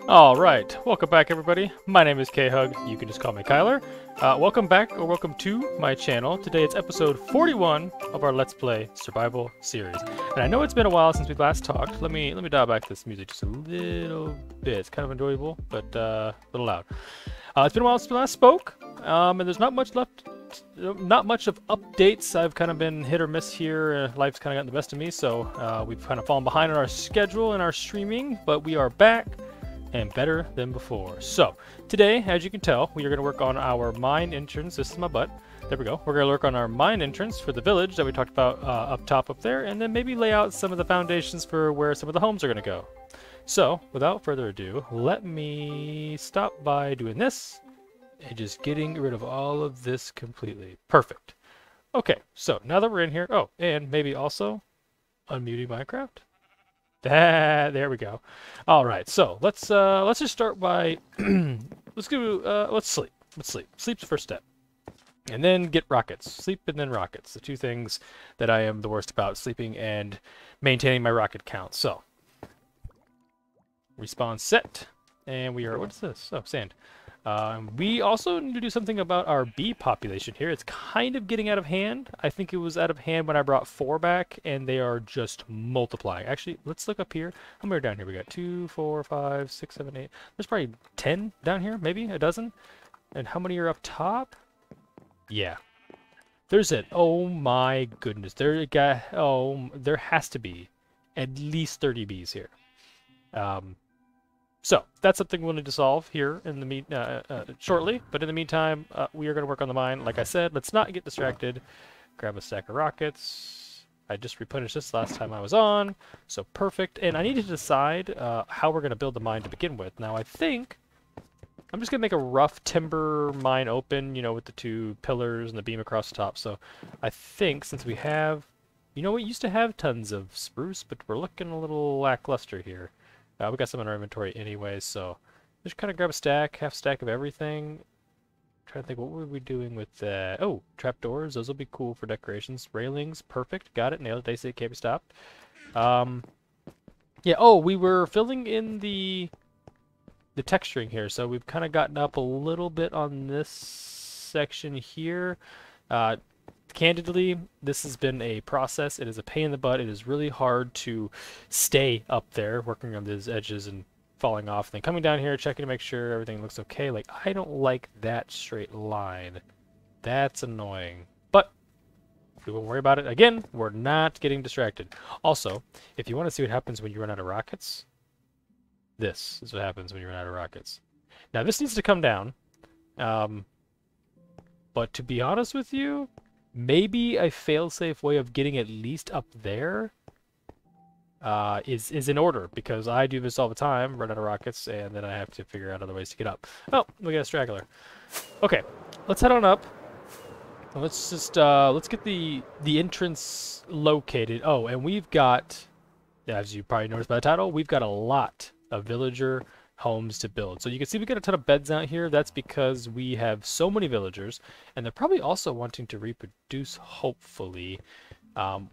Alright, welcome back everybody. My name is K-Hug, you can just call me Kyler. Welcome back, or welcome to my channel. Today it's episode 41 of our Let's Play Survival series. And I know it's been a while since we last talked. Let me dial back this music just a little bit. It's kind of enjoyable, but a little loud. It's been a while since we last spoke, and there's not much left, not much of updates. I've kind of been hit or miss here. Life's kind of gotten the best of me, so we've kind of fallen behind on our schedule and our streaming, but we are back and better than before. So today, as you can tell, we are going to work on our mine entrance. This is my butt. There we go. We're going to work on our mine entrance for the village that we talked about up top up there, and then maybe lay out some of the foundations for where some of the homes are going to go. So without further ado, let me stop by doing this and just getting rid of all of this completely. Perfect. Okay, so now that we're in here, oh, and maybe also unmuting Minecraft. There we go. All right, so let's just start by let's sleep. Let's sleep. Sleep's the first step, and then get rockets. Sleep and then rockets. The two things that I am the worst about: sleeping and maintaining my rocket count. So respawn set, and we are. What is this? Oh, sand. We also need to do something about our bee population here. It's kind of getting out of hand. I think it was out of hand when I brought 4 back, and they are just multiplying. Actually, let's look up here. How many are down here? We got 2, 4, 5, 6, 7, 8. There's probably 10 down here, maybe a dozen. And how many are up top? Yeah. There's it. Oh my goodness. There has to be at least 30 bees here. So that's something we'll need to solve here in the shortly. But in the meantime, we are going to work on the mine. Like I said, let's not get distracted. Grab a stack of rockets. I just replenished this last time I was on, so perfect. And I need to decide how we're going to build the mine to begin with. Now I think I'm just going to make a rough timber mine open, you know, with the 2 pillars and the beam across the top. So I think since we have, you know, we used to have tons of spruce, but we're looking a little lackluster here. We got some in our inventory anyway, so just kind of grab a stack, half stack of everything. Trying to think, what were we doing with that? Oh, trapdoors. Those will be cool for decorations. Railings, perfect. Got it. Nailed it. They say it can't be stopped. Yeah. Oh, we were filling in the texturing here, so we've kind of gotten up a little bit on this section here. Candidly, this has been a process. It is a pain in the butt. It is really hard to stay up there working on these edges and falling off. Then coming down here, checking to make sure everything looks okay. Like, I don't like that straight line. That's annoying. But we won't worry about it. Again, we're not getting distracted. Also, if you want to see what happens when you run out of rockets, this is what happens when you run out of rockets. Now, this needs to come down. But to be honest with you, maybe a fail-safe way of getting at least up there is in order, because I do this all the time, run out of rockets, and then I have to figure out other ways to get up. Oh, we got a straggler. Okay, let's head on up. Let's just let's get the entrance located. Oh, and we've got, as you probably noticed by the title, we've got a lot of villager homes to build. So you can see we got a ton of beds out here. That's because we have so many villagers, and they're probably also wanting to reproduce, hopefully.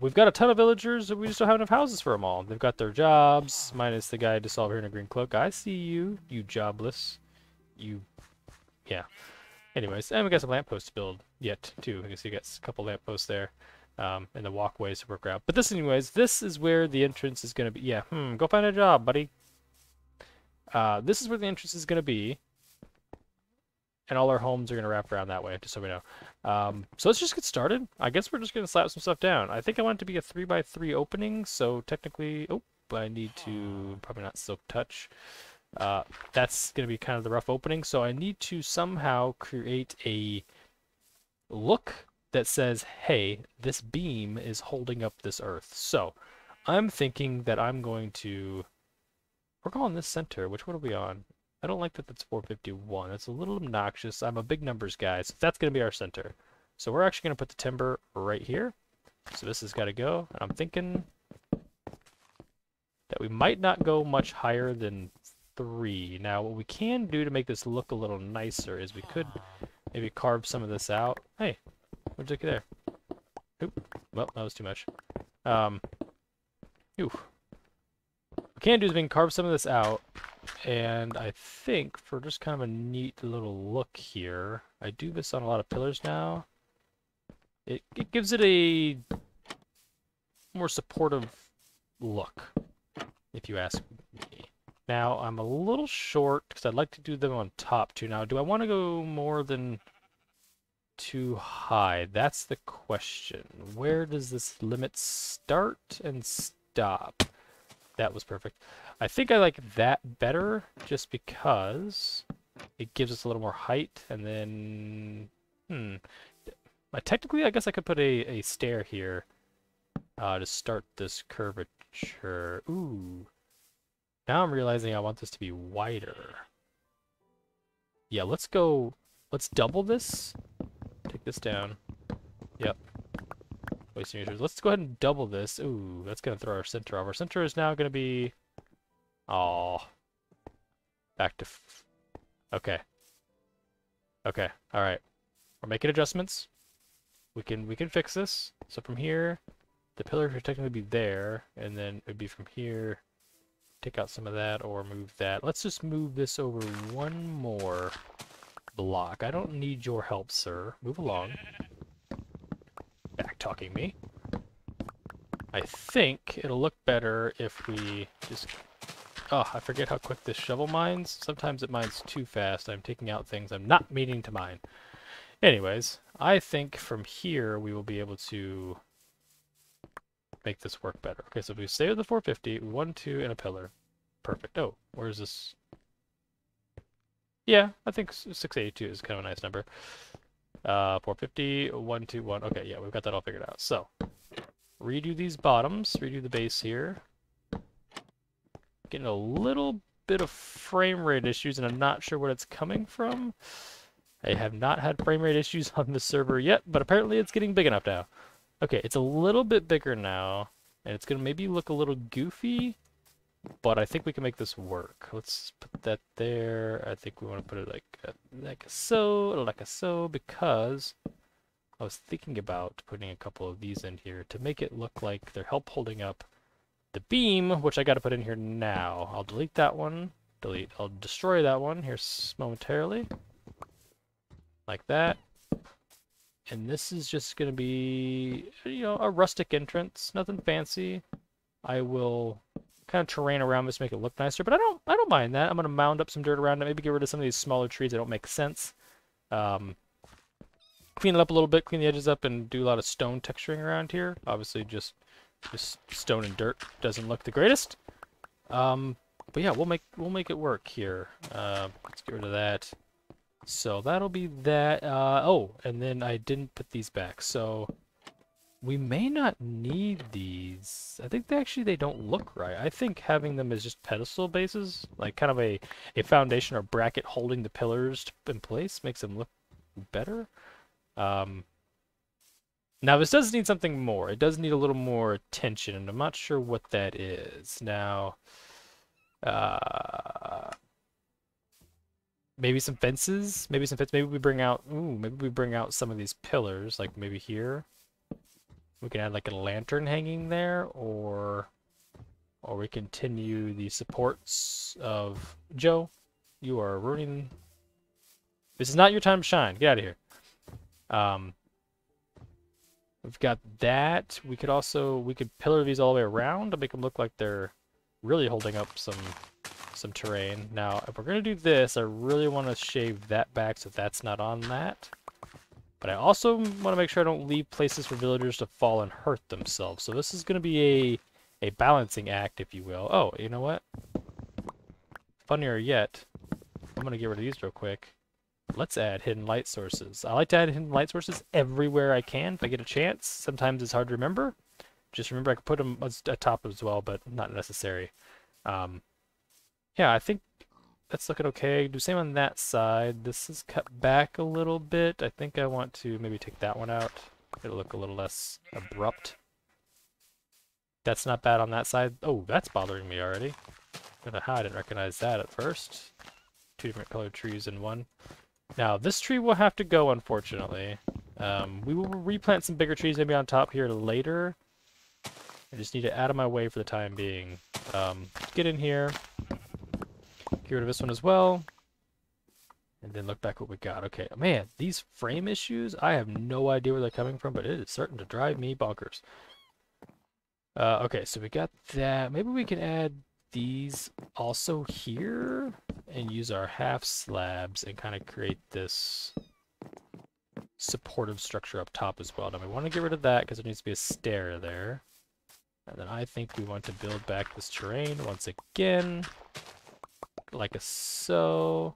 We've got a ton of villagers, and we just don't have enough houses for them all. They've got their jobs, minus the guy just over here in a green cloak. I see you, you jobless. You, yeah. Anyways, and we got some lampposts to build yet, too. I guess you got a couple lampposts there. And the walkways to work out. But this, anyways, this is where the entrance is going to be. Yeah, go find a job, buddy. This is where the entrance is going to be, and all our homes are going to wrap around that way, just so we know. So let's just get started. I guess we're just going to slap some stuff down. I think I want it to be a 3x3 opening, so technically, oh, I need to, probably not silk touch. That's going to be kind of the rough opening, so I need to somehow create a look that says, hey, this beam is holding up this earth. So I'm thinking that I'm going to, we're calling this center. Which one are we on? I don't like that that's 451. It's a little obnoxious. I'm a big numbers guy, so that's going to be our center. So we're actually going to put the timber right here. So this has got to go. And I'm thinking that we might not go much higher than 3. Now, what we can do to make this look a little nicer is we could maybe carve some of this out. Hey, what'd you get there? Oop. Well, that was too much. Oof. What we can do is we can carve some of this out, and I think for just kind of a neat little look here, I do this on a lot of pillars now. It gives it a more supportive look, if you ask me. Now, I'm a little short because I'd like to do them on top too. Now, do I want to go more than too high? That's the question. Where does this limit start and stop? That was perfect. I think I like that better just because it gives us a little more height, and then technically I guess I could put a stair here to start this curvature. Ooh. Now I'm realizing I want this to be wider. Yeah, let's double this. Take this down. Yep. Wasting users. Let's go ahead and double this. Ooh, that's going to throw our center off. Our center is now going to be... Aw. Back to... Okay. Okay, alright. We're making adjustments. We can fix this. So from here, the pillar should technically be there, and then it would be from here. Take out some of that or move that. Let's just move this over one more block. I don't need your help, sir. Move along. Back-talking me. I think it'll look better if we just... Oh, I forget how quick this shovel mines. Sometimes it mines too fast. I'm taking out things I'm not meaning to mine. Anyways, I think from here we will be able to make this work better. Okay, so if we stay with the 450, 1, 2, and a pillar. Perfect. Oh, where's this? Yeah, I think 682 is kind of a nice number. 450, 1, 2, 1. Okay, yeah, we've got that all figured out. So, redo these bottoms, redo the base here. Getting a little bit of frame rate issues, and I'm not sure what it's coming from. I have not had frame rate issues on the server yet, but apparently it's getting big enough now. Okay, it's a little bit bigger now, and it's going to maybe look a little goofy, but I think we can make this work. Let's put that there. I think we want to put it like so, because I was thinking about putting a couple of these in here to make it look like they're holding up the beam, which I got to put in here now. I'll delete that one. I'll destroy that one here momentarily. Like that. And this is just going to be, a rustic entrance. Nothing fancy. I will kind of terrain around this to make it look nicer, but I don't mind that. I'm going to mound up some dirt around it, maybe get rid of some of these smaller trees that don't make sense. Clean it up a little bit, clean the edges up, and do a lot of stone texturing around here. Obviously, just stone and dirt doesn't look the greatest. But yeah, we'll make it work here. Let's get rid of that. So that'll be that. Oh, and then I didn't put these back, so we may not need these. I think they don't look right. I think having them as just pedestal bases, like kind of a foundation or bracket holding the pillars in place, makes them look better. Now this does need something more. It does need a little more attention, and I'm not sure what that is. Now, maybe some fences. Maybe we bring out. Ooh, maybe we bring out some of these pillars, like maybe here. We can add like a lantern hanging there, or we continue the supports of Joe. You are ruining. This is not your time to shine. Get out of here. We've got that. We could pillar these all the way around to make them look like they're really holding up some terrain. Now, if we're gonna do this, I really want to shave that back so that's not on that. But I also want to make sure I don't leave places for villagers to fall and hurt themselves. So this is gonna be a balancing act, if you will. Oh, you know what? Funnier yet, I'm gonna get rid of these real quick. Let's add hidden light sources. I like to add hidden light sources everywhere I can if I get a chance. Sometimes it's hard to remember. Just remember I can put them atop as well, but not necessary. Yeah, I think that's looking okay. Do the same on that side. This is cut back a little bit. I think I want to maybe take that one out. It'll look a little less abrupt. That's not bad on that side. Oh, that's bothering me already. I don't know how I didn't recognize that at first. 2 different colored trees in one. Now, this tree will have to go, unfortunately. We will replant some bigger trees maybe on top here later. I just need it out of my way for the time being. Get in here. Get rid of this one as well. And then look back what we got. Okay, man, these frame issues, I have no idea where they're coming from, but it is starting to drive me bonkers. Okay, so we got that. Maybe we can add these also here and use our half slabs and kind of create this supportive structure up top as well. Now we want to get rid of that because there needs to be a stair there. And then I think we want to build back this terrain once again, like so.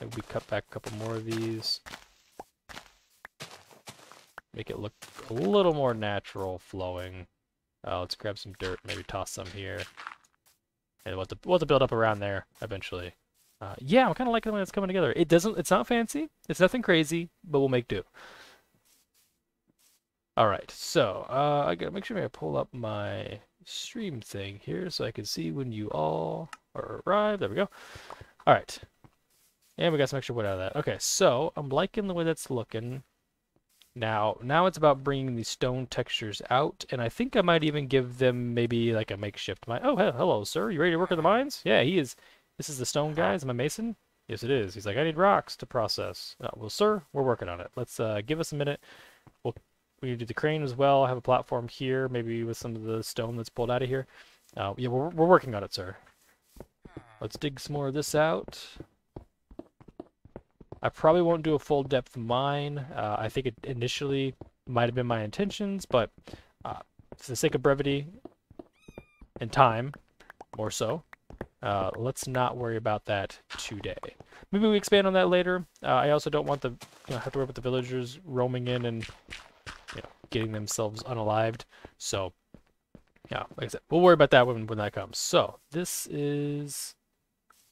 Maybe we cut back a couple more of these. Make it look a little more natural flowing. Let's grab some dirt, maybe toss some here. And we'll have to build up around there eventually. Yeah, I'm kind of liking the way it's coming together. It's not fancy. It's nothing crazy, but we'll make do. All right, so I gotta make sure I pull up my stream thing here so I can see when you all are arrived. There we go. All right, and we got some extra wood out of that. Okay, so I'm liking the way that's looking. Now it's about bringing these stone textures out, and I think I might even give them maybe like a makeshift mine. Oh, hello, sir. You ready to work in the mines? Yeah, he is. This is the stone guy. Is my mason? Yes, it is. He's like, I need rocks to process. Well, sir, we're working on it. Let's give us a minute. We need to do the crane as well. I have a platform here, maybe with some of the stone that's pulled out of here. Yeah, we're working on it, sir. Let's dig some more of this out. I probably won't do a full depth mine. I think it initially might have been my intentions, but for the sake of brevity and time, more so, let's not worry about that today. Maybe we expand on that later. I also don't want have to worry about the villagers roaming in and getting themselves unalived. So, yeah, like I said, we'll worry about that when that comes. So, this is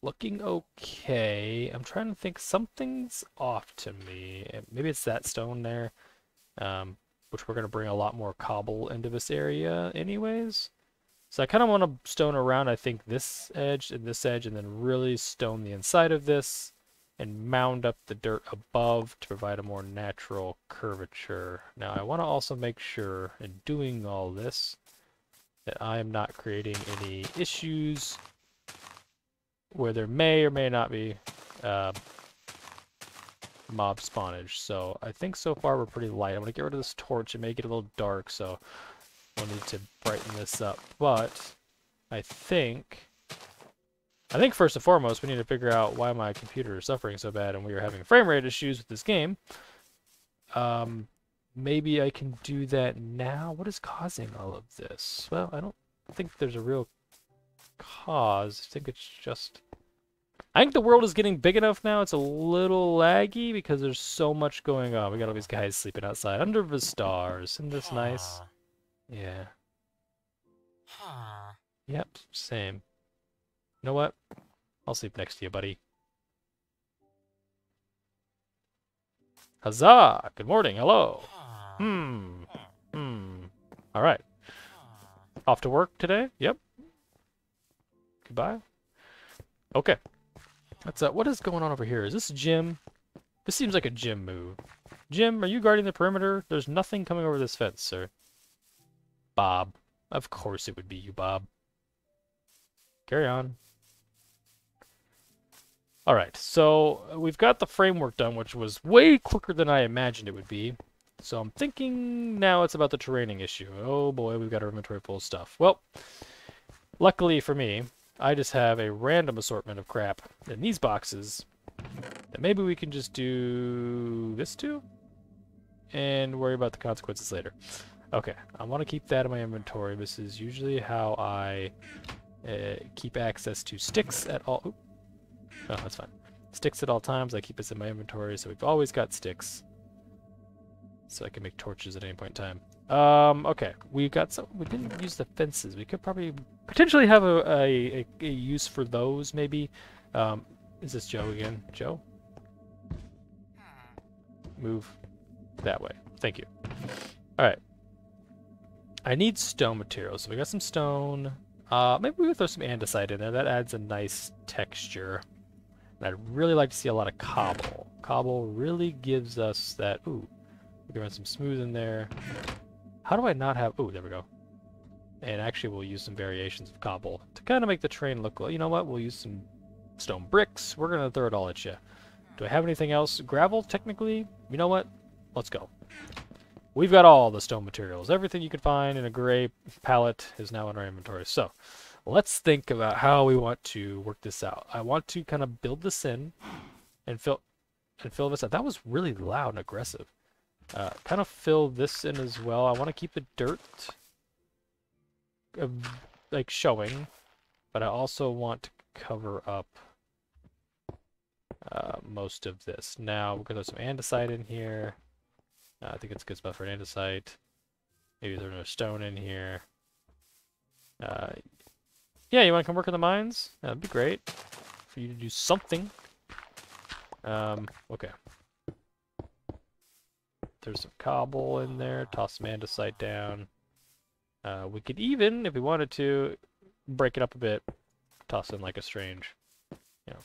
looking okay. I'm trying to think. Something's off to me. Maybe it's that stone there, which we're going to bring a lot more cobble into this area anyways. So I kind of want to stone around, I think, this edge and this edge, and then really stone the inside of this and mound up the dirt above to provide a more natural curvature. Now, I want to also make sure in doing all this that I am not creating any issues where there may or may not be mob spawnage. So I think so far we're pretty light. I'm going to get rid of this torch and make it a little dark, so we'll need to brighten this up. But I think first and foremost we need to figure out why my computer is suffering so bad and we are having frame rate issues with this game. Maybe I can do that now. What is causing all of this? Well, I don't think there's a real cause. I think it's just... I think the world is getting big enough now. It's a little laggy because there's so much going on. We got all these guys sleeping outside under the stars. Isn't this nice? Yeah. Yep, same. You know what? I'll sleep next to you, buddy. Huzzah! Good morning, hello! Alright. Off to work today? Yep. Goodbye. Okay. That's what is going on over here? Is this Jim? This seems like a Jim move. Jim, are you guarding the perimeter? There's nothing coming over this fence, sir. Bob. Of course it would be you, Bob. Carry on. Alright, so we've got the framework done, which was way quicker than I imagined it would be. So I'm thinking now it's about the terraining issue. Oh boy, we've got our inventory full of stuff. Well, luckily for me, I just have a random assortment of crap in these boxes that maybe we can just do this to and worry about the consequences later. Okay, I want to keep that in my inventory. This is usually how I keep access to sticks at all. Oop. Oh, that's fine. Sticks at all times. I keep this in my inventory, so we've always got sticks. So I can make torches at any point in time. Okay, we got some. We didn't use the fences. We could probably potentially have a use for those, maybe. Is this Joe again? Joe? Move that way. Thank you. Alright. I need stone materials. So we got some stone. Maybe we could throw some andesite in there. That adds a nice texture. And I'd really like to see a lot of cobble. Cobble really gives us that... Ooh. We can run some smooth in there. How do I not have... Ooh, there we go. And actually we'll use some variations of cobble to kind of make the terrain look... You know what? We'll use some stone bricks. We're going to throw it all at you. Do I have anything else? Gravel, technically? You know what? Let's go. We've got all the stone materials. Everything you can find in a gray palette is now in our inventory. So, let's think about how we want to work this out. I want to kind of build this in and fill this out. That was really loud and aggressive. Kind of fill this in as well. I want to keep the dirt like showing, but I also want to cover up most of this. Now we're gonna throw some andesite in here. I think it's a good spot for an andesite. Maybe there's another stone in here. Yeah, you want to come work in the mines? That'd be great for you to do something. Okay. There's some cobble in there. Toss some andesite down. We could even, if we wanted to, break it up a bit. Toss in like a strange, you know,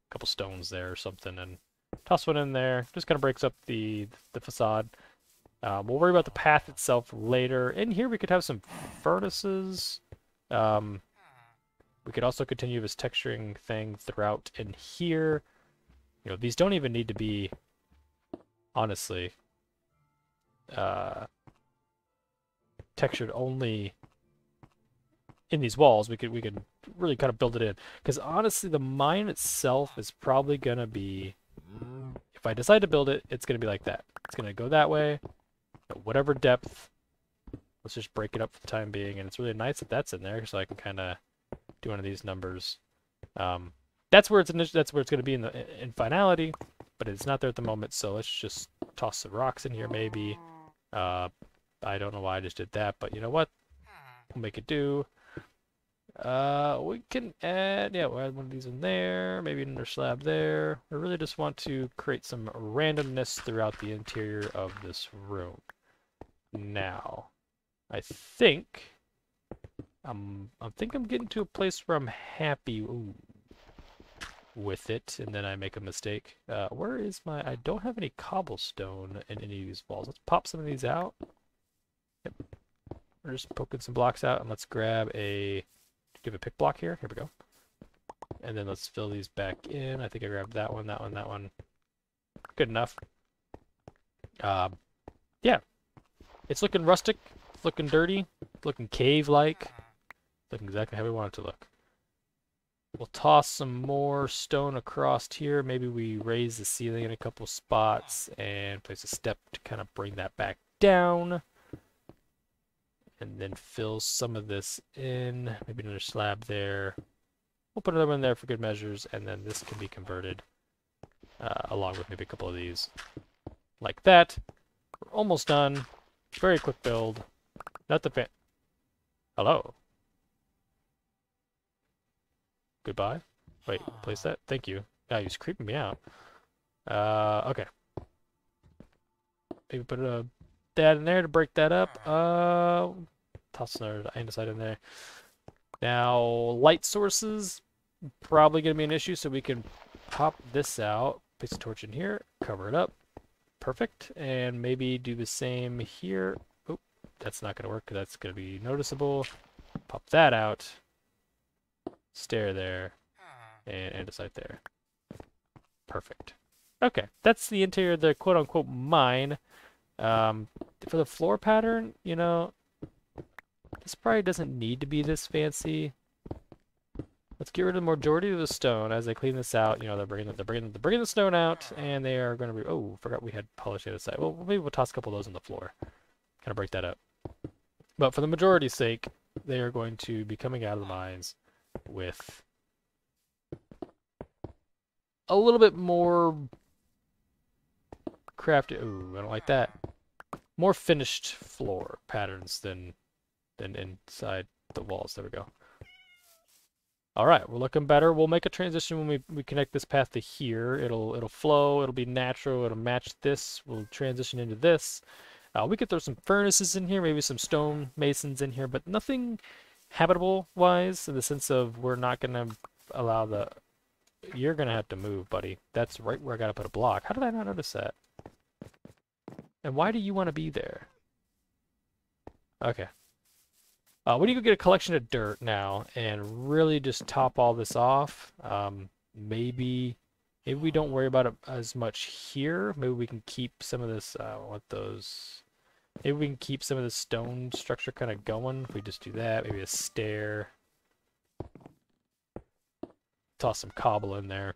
couple stones there or something, and toss one in there. Just kind of breaks up the facade. We'll worry about the path itself later. In here we could have some furnaces. We could also continue this texturing thing throughout in here. You know, these don't even need to be, honestly, textured only in these walls. We could really kind of build it in. Because honestly, the mine itself is probably going to be, if I decide to build it, it's going to be like that. It's going to go that way, at whatever depth. Let's just break it up for the time being. And it's really nice that that's in there, so I can kind of do one of these numbers. That's where it's going to be in finality, but it's not there at the moment. So let's just toss some rocks in here, maybe. I don't know why I just did that, but you know what? We'll make it do. We can add, yeah, we'll add one of these in there, maybe another slab there. I really just want to create some randomness throughout the interior of this room. Now, I think I'm getting to a place where I'm happy with it, and then I make a mistake. Where is I don't have any cobblestone in any of these walls. Let's pop some of these out. Yep. We're just poking some blocks out, and let's grab give a pick block here. Here we go. And then let's fill these back in. I think I grabbed that one, that one, that one. Good enough. Yeah. It's looking rustic, it's looking dirty, it's looking cave-like. Looking exactly how we want it to look. We'll toss some more stone across here. Maybe we raise the ceiling in a couple spots and place a step to kind of bring that back down. And then fill some of this in. Maybe another slab there. We'll put another one there for good measures, and then this can be converted along with maybe a couple of these. Like that. We're almost done. Very quick build. Not the Hello. Goodbye. Wait, place that? Thank you. Yeah, he's creeping me out. Okay. Maybe put that in there to break that up. Toss another andesite in there. Now, light sources, probably going to be an issue, so we can pop this out, place a torch in here, cover it up. Perfect. And maybe do the same here. Oh, that's not going to work because that's going to be noticeable. Pop that out. Stair there. And andesite there. Perfect. Okay, that's the interior of the quote-unquote mine. For the floor pattern, you know, this probably doesn't need to be this fancy. Let's get rid of the majority of the stone as they clean this out. You know, they're bringing the stone out, and they are going to be. Oh, forgot we had polished andesite. Well, maybe we'll toss a couple of those on the floor, kind of break that up. But for the majority's sake, they are going to be coming out of the mines with a little bit more crafted. Ooh, I don't like that. More finished floor patterns than inside the walls. There we go. All right, we're looking better. We'll make a transition when we connect this path to here. It'll flow. It'll be natural. It'll match this. We'll transition into this. We could throw some furnaces in here, maybe some stone masons in here, but nothing habitable-wise in the sense of we're not going to allow the... You're going to have to move, buddy. That's right where I got to put a block. How did I not notice that? And why do you want to be there? Okay. We need to go get a collection of dirt now and really just top all this off. Maybe we don't worry about it as much here. Maybe we can keep some of this, maybe we can keep some of the stone structure kind of going. If we just do that, maybe a stair. Toss some cobble in there.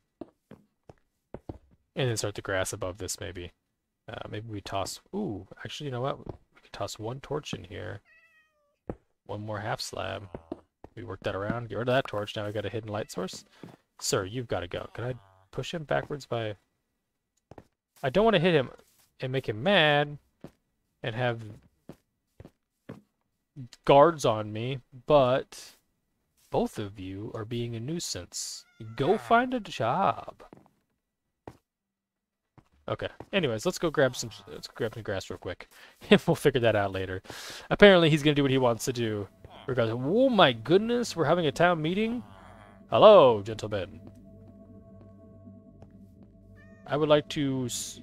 And then start the grass above this, maybe. Maybe we toss, ooh, actually, you know what? We could toss one torch in here. One more half slab. We work that around, get rid of that torch. Now we got a hidden light source. Sir, you've got to go. Can I push him backwards by... I don't want to hit him and make him mad and have guards on me, but both of you are being a nuisance. Go find a job. Okay. Anyways, let's grab some grass real quick, and we'll figure that out later. Apparently, he's gonna do what he wants to do. Regardless. Oh my goodness, we're having a town meeting. Hello, gentlemen. I would like to, spread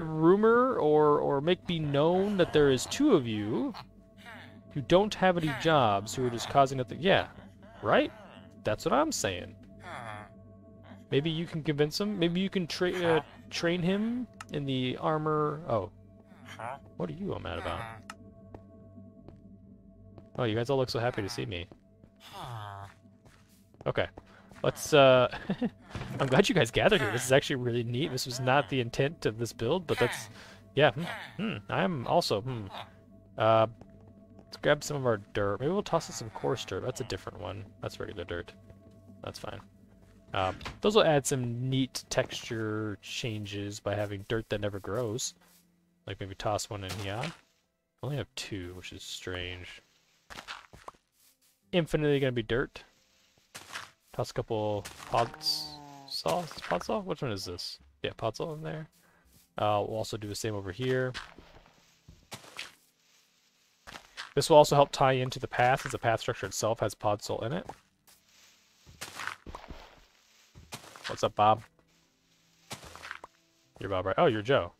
rumor or make be known that there is 2 of you who don't have any jobs who are just causing nothing. Yeah, right. That's what I'm saying. Maybe you can convince him. Maybe you can train him in the armor. Oh. What are you all mad about? Oh, you guys all look so happy to see me. Okay. Let's, I'm glad you guys gathered here. This is actually really neat. This was not the intent of this build, but that's... Yeah, I'm also, let's grab some of our dirt. Maybe we'll toss in some coarse dirt. That's a different one. That's regular dirt. That's fine. Those will add some neat texture changes by having dirt that never grows. Like maybe toss one in here. I only have 2, which is strange. Infinitely gonna be dirt. Toss a couple podzol? Which one is this? Yeah, podzol in there. We'll also do the same over here. This will also help tie into the path, as the path structure itself has podzol in it. What's up, Bob? You're Bob, right? Oh, you're Joe.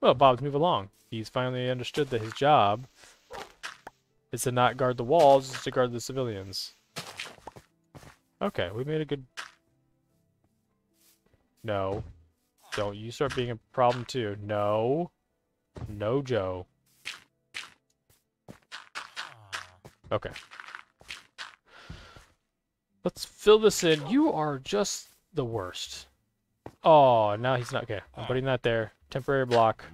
Well, Bob's move along. He's finally understood that his job is to not guard the walls, it's to guard the civilians. Okay, we made a good... No. Don't you start being a problem too. No. No, Joe. Okay. Let's fill this in. You are just the worst. Oh, now he's not... Okay, I'm putting that there. Temporary block.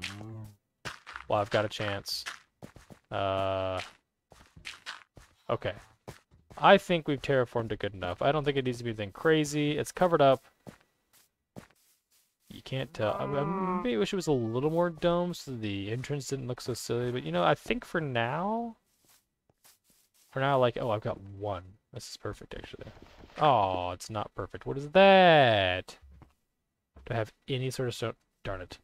Well, I've got a chance. Okay. I think we've terraformed it good enough. I don't think it needs to be anything crazy. It's covered up. You can't tell. I maybe wish it was a little more domed so the entrance didn't look so silly. But, you know, I think for now... like... Oh, I've got 1. This is perfect, actually. Oh, it's not perfect. What is that? Do I have any sort of stone? Darn it.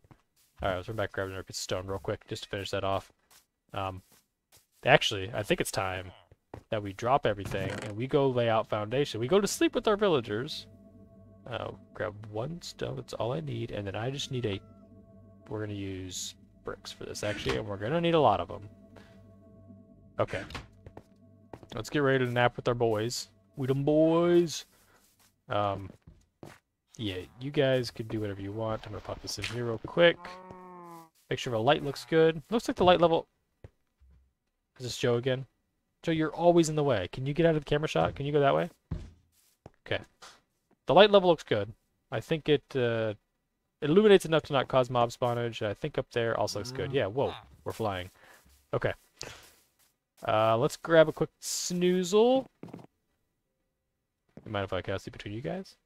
Alright, let's run back, grab another piece of stone real quick, just to finish that off. Actually, I think it's time that we drop everything, and we go lay out foundation. We go to sleep with our villagers. Grab 1 stone, that's all I need, and then I just need a... We're going to use bricks for this, actually, and we're going to need a lot of them. Okay. Let's get ready to nap with our boys. We them boys. Yeah, you guys can do whatever you want. I'm gonna pop this in here real quick. Make sure the light looks good. Looks like the light level... Is this Joe again? Joe, you're always in the way. Can you get out of the camera shot? Can you go that way? Okay. The light level looks good. I think it illuminates enough to not cause mob spawnage. I think up there also looks good. Yeah, whoa. We're flying. Okay. Let's grab a quick snoozle. You mind if I cast it between you guys?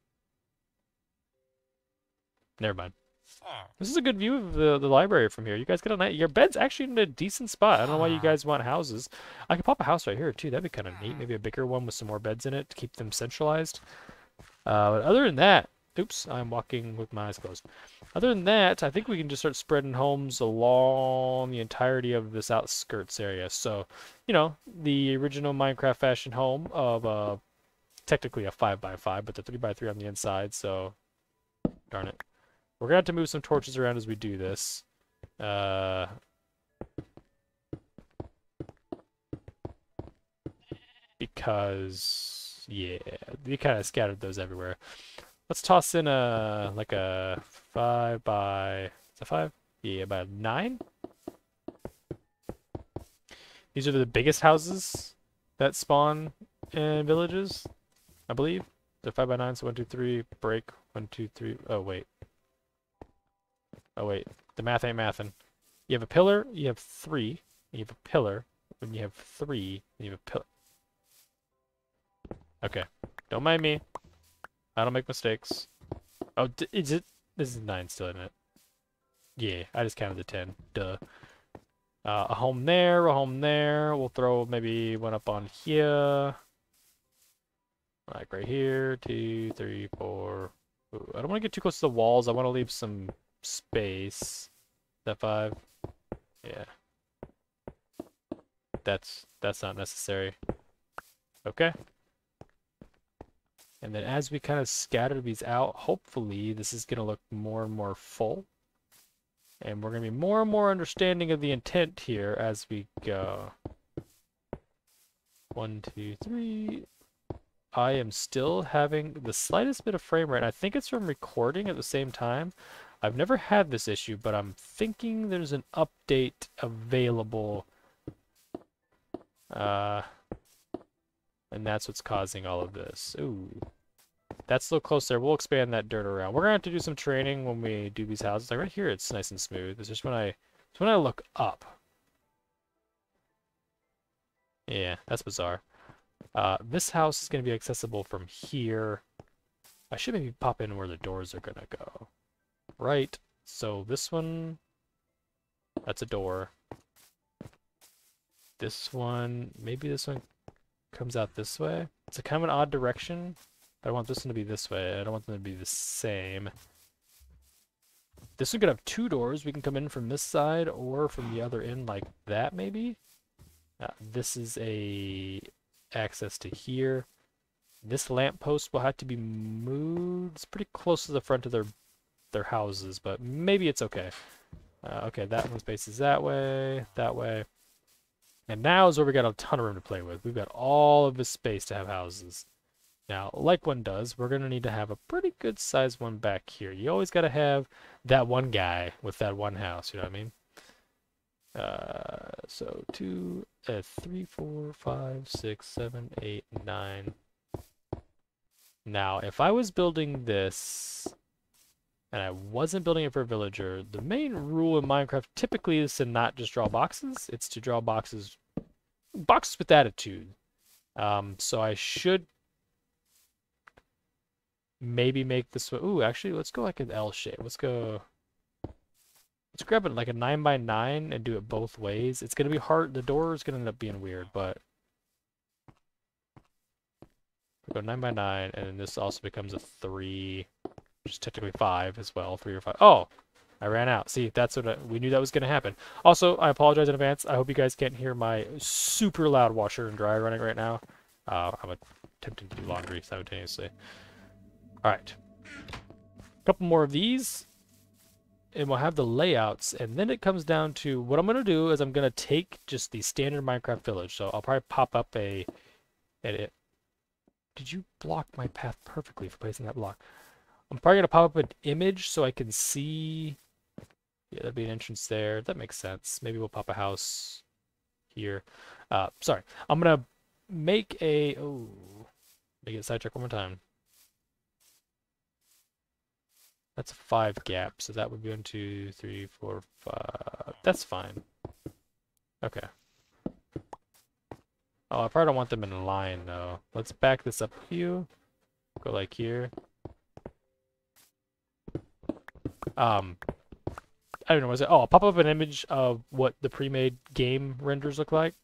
Never mind. This is a good view of the library from here. You guys get a night. Your bed's actually in a decent spot. I don't know why you guys want houses. I could pop a house right here too. That'd be kind of neat. Maybe a bigger one with some more beds in it to keep them centralized. But other than that, Oops, I'm walking with my eyes closed. Other than that, I think we can just start spreading homes along the entirety of this outskirts area. So, you know, the original Minecraft fashion home of technically a 5x5, but the 3x3 on the inside, so darn it. We're gonna have to move some torches around as we do this. Because yeah, we kind of scattered those everywhere. Let's toss in like a 5 by, is that 5? Yeah, by 9. These are the biggest houses that spawn in villages, I believe. They're 5 by 9, so 1, 2, 3, break, 1, 2, 3. Oh wait. Oh wait, the math ain't mathin'. You have a pillar, you have 3, you have a pillar, when you have 3, you have a pillar. Okay, don't mind me. I don't make mistakes. Oh, is it? This is 9 still, isn't it? Yeah, I just counted the 10. Duh. A home there, a home there. We'll throw maybe one up on here. Like right here. 2, 3, 4. Ooh, I don't want to get too close to the walls. I want to leave some space. Is that 5? Yeah. That's not necessary. Okay. And then as we kind of scatter these out, hopefully this is going to look more and more full. And we're going to be more and more understanding of the intent here as we go. 1, 2, 3. I am still having the slightest bit of frame rate. I think it's from recording at the same time. I've never had this issue, but I'm thinking there's an update available. And that's what's causing all of this. Ooh. That's a little close there. We'll expand that dirt around. We're gonna have to do some training when we do these houses. Like right here, it's nice and smooth. It's just when I look up. Yeah, that's bizarre. This house is gonna be accessible from here. I should maybe pop in where the doors are gonna go. Right. So this one, that's a door. This one, maybe this one comes out this way. It's a kind of an odd direction. I want this one to be this way. I don't want them to be the same. This one could have 2 doors. We can come in from this side or from the other end like that, maybe. This is a access to here. This lamppost will have to be moved. It's pretty close to the front of their houses, but maybe it's okay. Okay, that one faces that way, that way. And now is where we got a ton of room to play with. We've got all of this space to have houses. Now, like one does, we're going to need to have a pretty good sized one back here. You always got to have that one guy with that one house, you know what I mean? So 2, 3, 4, 5, 6, 7, 8, 9. Now, if I was building this, and I wasn't building it for a villager, the main rule in Minecraft typically is to not just draw boxes. It's to draw boxes with attitude. So I should maybe make this one. Ooh, actually, let's go like an L shape. Let's grab it like a 9 by 9 and do it both ways. It's gonna be hard. The door is gonna end up being weird, but we'll go 9 by 9, and then this also becomes a 3, which is technically 5 as well. 3 or 5. Oh, I ran out. See, that's what we knew that was gonna happen. Also, I apologize in advance. I hope you guys can't hear my super loud washer and dryer running right now. I'm attempting to do laundry simultaneously. All right, a couple more of these, and we'll have the layouts, and then it comes down to what I'm gonna do is I'm gonna take just the standard Minecraft village. So I'll probably pop up a edit. Did you block my path perfectly for placing that block? I'm probably gonna pop up an image so I can see. Yeah, there'd be an entrance there. That makes sense. Maybe we'll pop a house here. Sorry, I'm gonna make a. Oh, make it a sidetrack one more time. That's a 5 gap, so that would be 1, 2, 3, 4, 5. That's fine. Okay. Oh, I probably don't want them in line though. Let's back this up a few. Go like here. I don't know what I say. Oh, I'll pop up an image of what the pre-made game renders look like,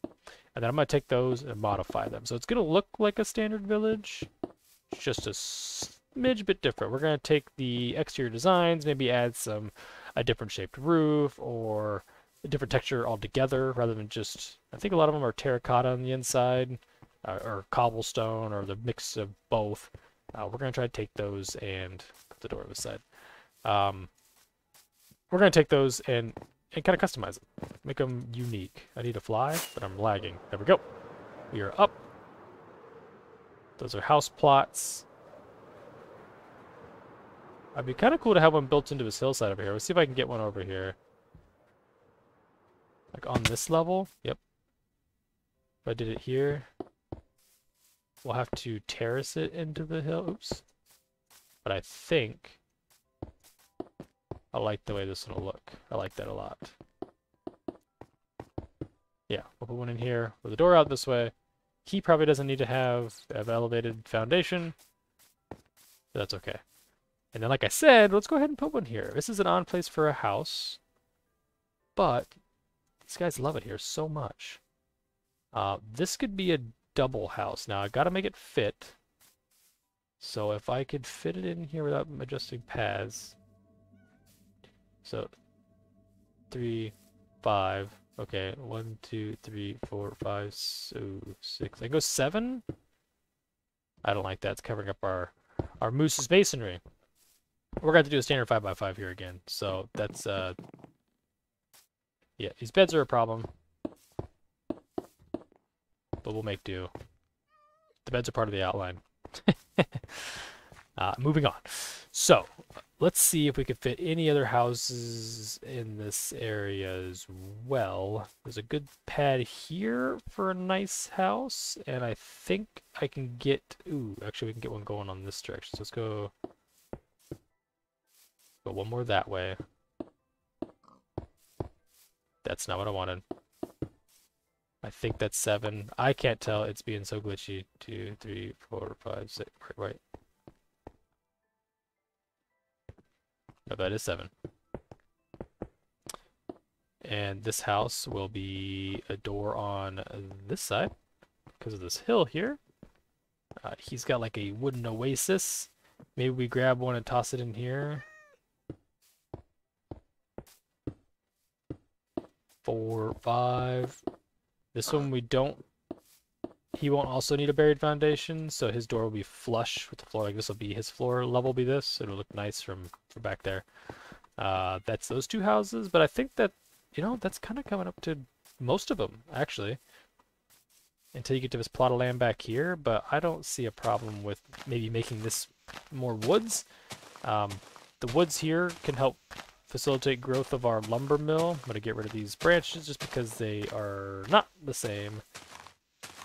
and then I'm gonna take those and modify them. So it's gonna look like a standard village. It's just a smidge bit different. We're going to take the exterior designs, maybe add a different shaped roof or a different texture altogether rather than just, I think a lot of them are terracotta on the inside or cobblestone or the mix of both. We're going to try to take those and put the door to the side. We're going to take those and kind of customize them, make them unique. I need to fly, but I'm lagging. There we go. We are up. Those are house plots. It'd be kind of cool to have one built into his hillside over here. Let's see if I can get one over here. Like on this level. Yep. If I did it here, we'll have to terrace it into the hill. Oops. But I think I like the way this one will look. I like that a lot. Yeah, we'll put one in here with the door out this way. He probably doesn't need to have elevated foundation. But that's okay. And then, like I said, let's go ahead and put one here. This is an odd place for a house, but these guys love it here so much. This could be a double house. Now, I've got to make it fit. So if I could fit it in here without adjusting paths. So, 3, 5. Okay, 1, 2, 3, 4, 5, 6. I go 7? I don't like that. It's covering up our moose's masonry. We're going to do a standard 5x5 here again. So that's, yeah, these beds are a problem. But we'll make do. The beds are part of the outline. Moving on. So, let's see if we can fit any other houses in this area as well. There's a good pad here for a nice house. And I think I can get... Ooh, actually we can get one going on this direction. So let's go one more that way. That's not what I wanted. I think that's 7. I can't tell. It's being so glitchy. 2, 3, 4, 5, 6. Wait. No, that is 7. And this house will be a door on this side because of this hill here. He's got like a wooden oasis. Maybe we grab one and toss it in here. 4, 5. This one we don't. He won't also need a buried foundation, so his door will be flush with the floor. Like this will be his floor level. Will be this. It'll look nice from back there. That's those two houses, but I think that that's kind of coming up to most of them actually. Until you get to this plot of land back here, but I don't see a problem with maybe making this more woods. The woods here can help facilitate growth of our lumber mill. I'm going to get rid of these branches just because they are not the same.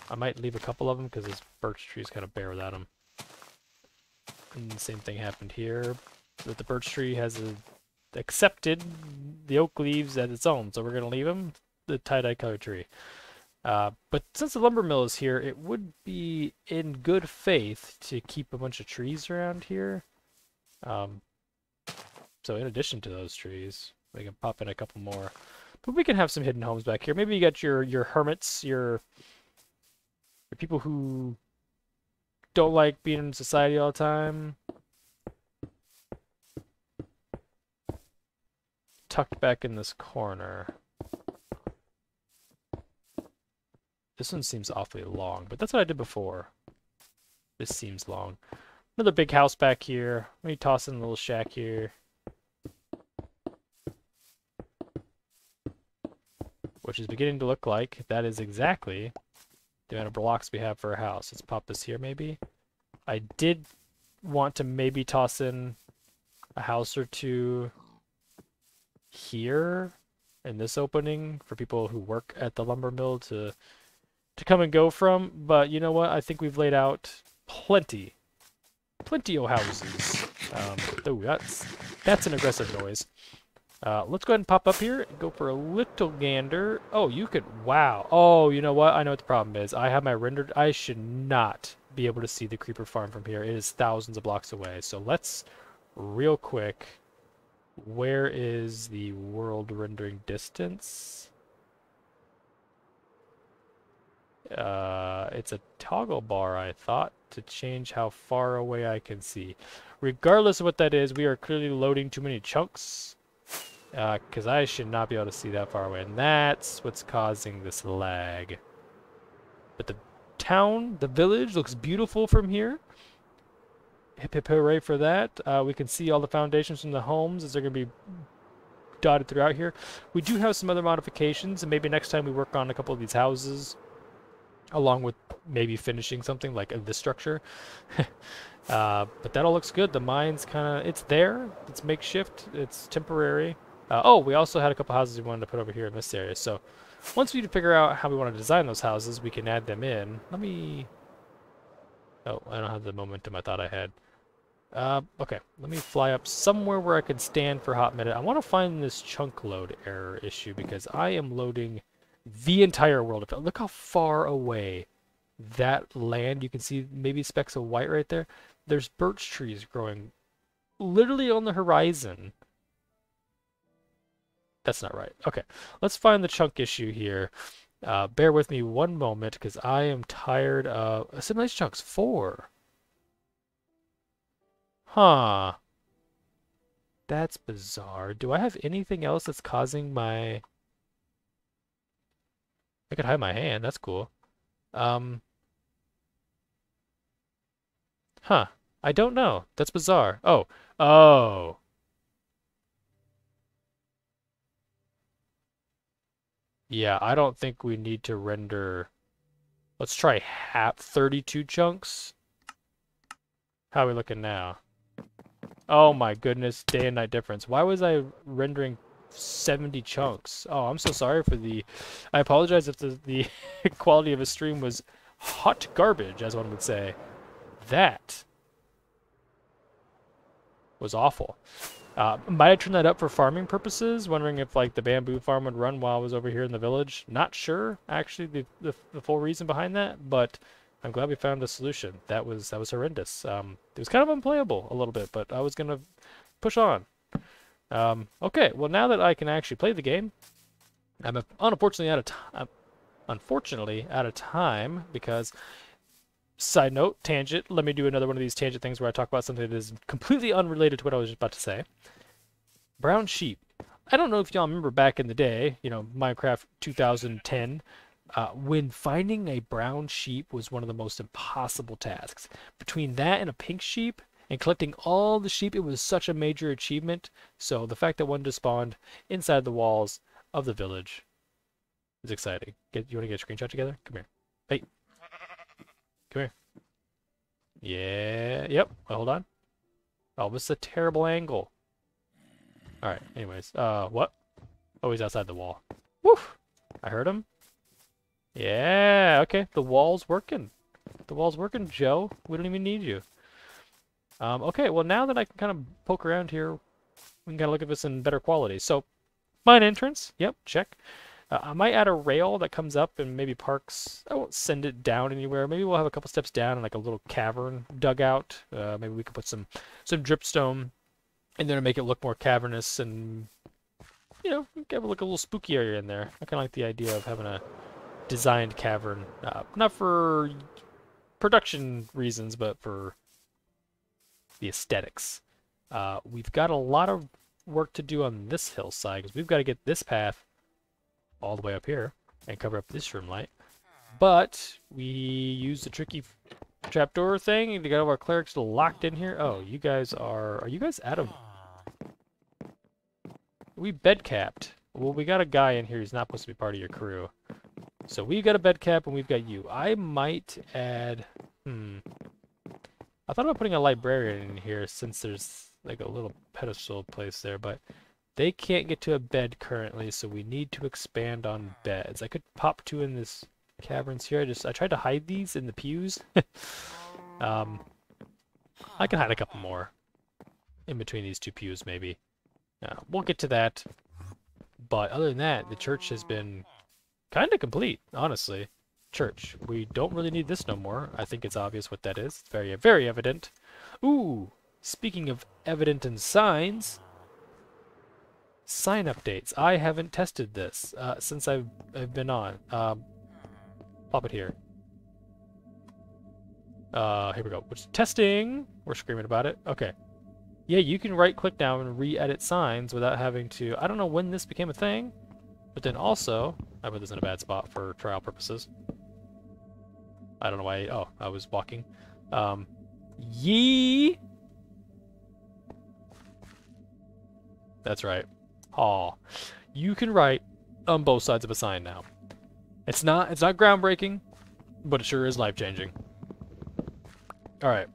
I might leave a couple of them because this birch tree is kind of bare without them. And the same thing happened here. But the birch tree has accepted the oak leaves as its own, so we're going to leave them. The tie-dye color tree. But since the lumber mill is here, it would be in good faith to keep a bunch of trees around here. So in addition to those trees, we can pop in a couple more. But we can have some hidden homes back here. Maybe you got your hermits, your people who don't like being in society all the time. Tucked back in this corner. This one seems awfully long, but that's what I did before. This seems long. Another big house back here. Let me toss in a little shack here. Which is beginning to look like that is exactly the amount of blocks we have for a house. Let's pop this here maybe. I did want to maybe toss in a house or two here in this opening for people who work at the lumber mill to come and go from, but you know what? I think we've laid out plenty of houses. Oh, that's an aggressive noise. Let's go ahead and pop up here and go for a little gander. Oh, you could, wow. Oh, you know what? I know what the problem is. I have my rendered, I should not be able to see the creeper farm from here. It is thousands of blocks away. So let's, real quick, where is the world rendering distance? It's a toggle bar, I thought, to change how far away I can see. Regardless of what that is, we are clearly loading too many chunks. Because I should not be able to see that far away. And that's what's causing this lag. But the town, the village, looks beautiful from here. Hip hip hooray for that. We can see all the foundations from the homes as they're going to be dotted throughout here. We do have some other modifications, and maybe next time we work on a couple of these houses, along with maybe finishing something like this structure. But that all looks good. The mine's kind of, it's there. It's makeshift. It's temporary. Oh, we also had a couple houses we wanted to put over here in this area. So once we figure out how we want to design those houses, we can add them in. Let me... Oh, I don't have the momentum I thought I had. Okay, let me fly up somewhere where I can stand for a hot minute. I want to find this chunk load error issue because I am loading the entire world. Look how far away that land, you can see maybe specks of white right there. There's birch trees growing literally on the horizon. That's not right. Okay, let's find the chunk issue here. Bear with me one moment because I am tired of assimilation chunks. 4. Huh. That's bizarre. Do I have anything else that's causing my... I could hide my hand. That's cool. Huh. I don't know. That's bizarre. Oh. Oh. Yeah, I don't think we need to render... Let's try 32 chunks. How are we looking now? Oh my goodness, day and night difference. Why was I rendering 70 chunks? Oh, I'm so sorry for the... I apologize if the quality of a stream was hot garbage, as one would say. That was awful. Might have turned that up for farming purposes, wondering if like the bamboo farm would run while I was over here in the village. Not sure, actually, the full reason behind that, but I'm glad we found a solution. That was horrendous. It was kind of unplayable a little bit, but I was gonna push on. Okay, well now that I can actually play the game, I'm unfortunately out of time because. Side note, tangent. Let me do another one of these tangent things where I talk about something that is completely unrelated to what I was just about to say. Brown sheep. I don't know if y'all remember back in the day, you know, Minecraft 2010, when finding a brown sheep was one of the most impossible tasks. Between that and a pink sheep, and collecting all the sheep, it was such a major achievement. So the fact that one just spawned inside the walls of the village is exciting. You want to get a screenshot together? Come here. Hey. Come here. Yeah, yep. Well, hold on. Oh, this is a terrible angle. Alright, anyways. What? Oh, he's outside the wall. Woo! I heard him. Yeah, okay. The wall's working. The wall's working, Joe. We don't even need you. Okay, well, now that I can kind of poke around here, we can kind of look at this in better quality. So, mine entrance. Yep, check. I might add a rail that comes up and maybe parks. I won't send it down anywhere. Maybe we'll have a couple steps down and like a little cavern dugout. Maybe we could put some dripstone in there to make it look more cavernous and, you know, have a little spooky area in there. I kind of like the idea of having a designed cavern. Not for production reasons, but for the aesthetics. We've got a lot of work to do on this hillside because we've got to get this path all the way up here and cover up this room light. But we use the tricky trapdoor thing to get all our clerics locked in here. Oh, you guys are you guys out of... We bed capped. Well, we got a guy in here who's not supposed to be part of your crew. So we got a bed cap and we've got you. I might add... I thought about putting a librarian in here since there's like a little pedestal place there, but they can't get to a bed currently, so we need to expand on beds. I could pop 2 in this caverns here. I tried to hide these in the pews. I can hide a couple more in between these 2 pews, maybe. We'll get to that. But other than that, the church has been kind of complete, honestly. Church. We don't really need this no more. I think it's obvious what that is. It's very, very evident. Ooh, speaking of evident and signs... Sign updates. I haven't tested this since I've been on. Pop it here. Here we go. Which testing. We're screaming about it. Okay. Yeah, you can right-click now and re-edit signs without having to... I don't know when this became a thing, but then also... I put this in a bad spot for trial purposes. I don't know why... Oh, I was walking. Yee! That's right. Aw. You can write on both sides of a sign now. It's not groundbreaking, but it sure is life-changing. Alright.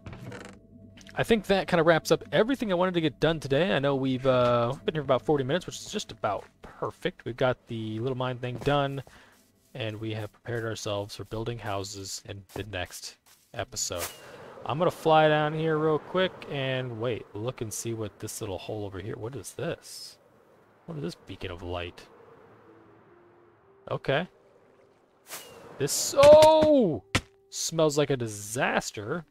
I think that kind of wraps up everything I wanted to get done today. I know we've been here for about 40 minutes, which is just about perfect. We've got the little mine thing done, and we have prepared ourselves for building houses in the next episode. I'm going to fly down here real quick and wait, look and see what this little hole over here, what is this? What is this beacon of light? Okay. This, oh! Smells like a disaster.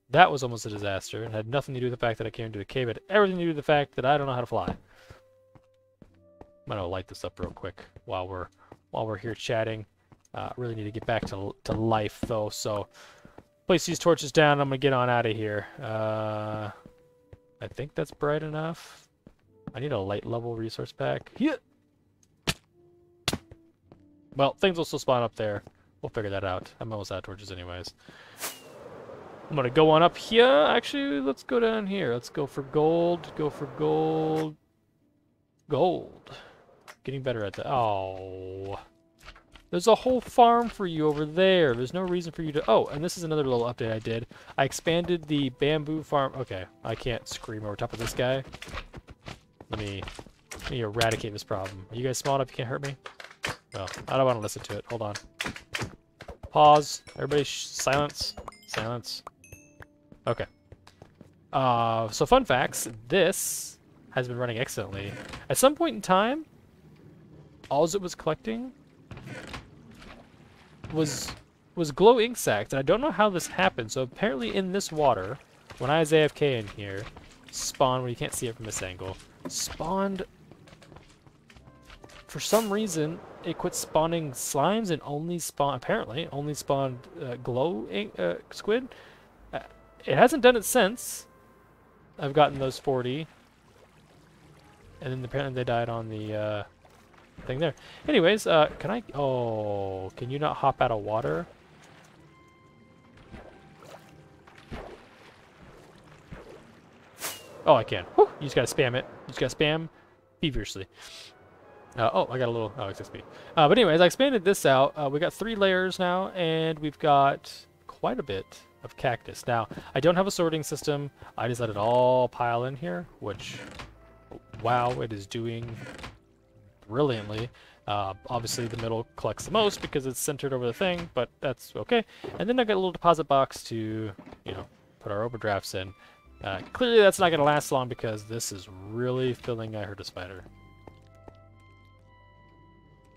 That was almost a disaster, and had nothing to do with the fact that I came into the cave, but everything to do with the fact that I don't know how to fly. I'm gonna light this up real quick while we're here chatting. Really need to get back to life though, so place these torches down. I'm gonna get on out of here. I think that's bright enough. I need a light level resource pack. Yeah. Well, things will still spawn up there. We'll figure that out. I'm almost out of torches anyways. I'm gonna go on up here. Actually, let's go down here. Let's go for gold. Go for gold. Gold. Getting better at that. Oh. There's a whole farm for you over there. There's no reason for you to... Oh, and this is another little update I did. I expanded the bamboo farm. Okay, I can't scream over top of this guy. Let me eradicate this problem. Are you guys small enough you can't hurt me? No, I don't want to listen to it. Hold on. Pause. Everybody silence. Silence. Okay. So fun facts. This has been running excellently. At some point in time, all it was collecting was glow ink sacs, and I don't know how this happened. So apparently in this water, when I was AFK in here, spawned, where you can't see it from this angle, spawned, for some reason, it quit spawning slimes and only spawned glow ink, squid. It hasn't done it since I've gotten those 40. And then apparently they died on the thing there. Anyways, can I... Oh, can you not hop out of water? Oh, I can. Whew, you just gotta spam it. You just gotta spam feverishly. Oh, I got a little... Oh, XP. But anyways, I expanded this out. We got 3 layers now, and we've got quite a bit of cactus. Now, I don't have a sorting system. I just let it all pile in here, which... Wow, it is doing brilliantly. Obviously, the middle collects the most because it's centered over the thing, but that's okay. And then I got a little deposit box to, you know, put our overdrafts in. Clearly, that's not going to last long because this is really filling. I heard a spider.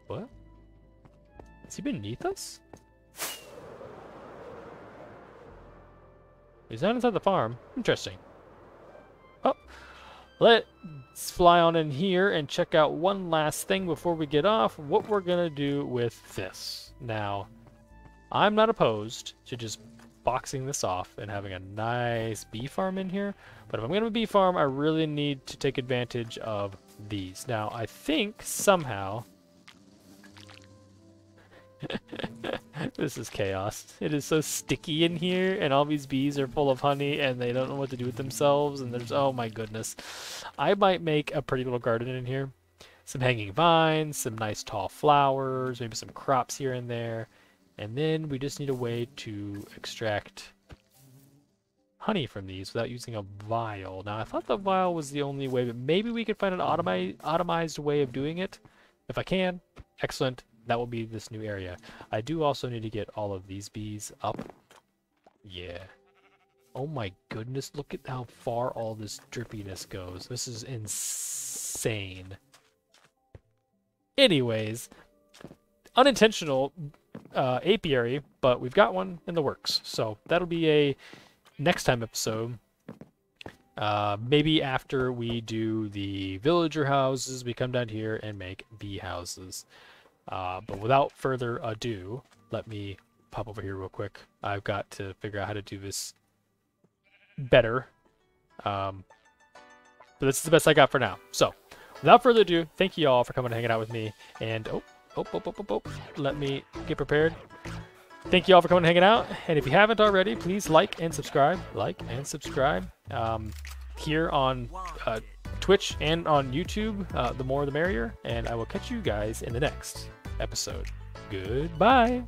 What? Is he beneath us? He's not inside the farm. Interesting. Oh. Let's fly on in here and check out one last thing before we get off. What we're going to do with this. Now, I'm not opposed to just boxing this off and having a nice bee farm in here. But if I'm going to bee farm, I really need to take advantage of these. Now, I think somehow... This is chaos. It is so sticky in here, and all these bees are full of honey, and they don't know what to do with themselves, and there's... Oh my goodness. I might make a pretty little garden in here. Some hanging vines, some nice tall flowers, maybe some crops here and there. And then we just need a way to extract honey from these without using a vial. Now, I thought the vial was the only way, but maybe we could find an automized way of doing it. If I can, excellent. That will be this new area. I do also need to get all of these bees up. Yeah. Oh my goodness, look at how far all this drippiness goes. This is insane. Anyways, unintentional apiary, but we've got one in the works. So that'll be a next time episode. Maybe after we do the villager houses, we come down here and make bee houses. But without further ado, let me pop over here real quick. I've got to figure out how to do this better. But this is the best I got for now. So, without further ado, thank you all for coming and hanging out with me. And, let me get prepared. Thank you all for coming and hanging out. And if you haven't already, please like and subscribe. Here on Twitch and on YouTube. The more the merrier. And I will catch you guys in the next episode. Goodbye.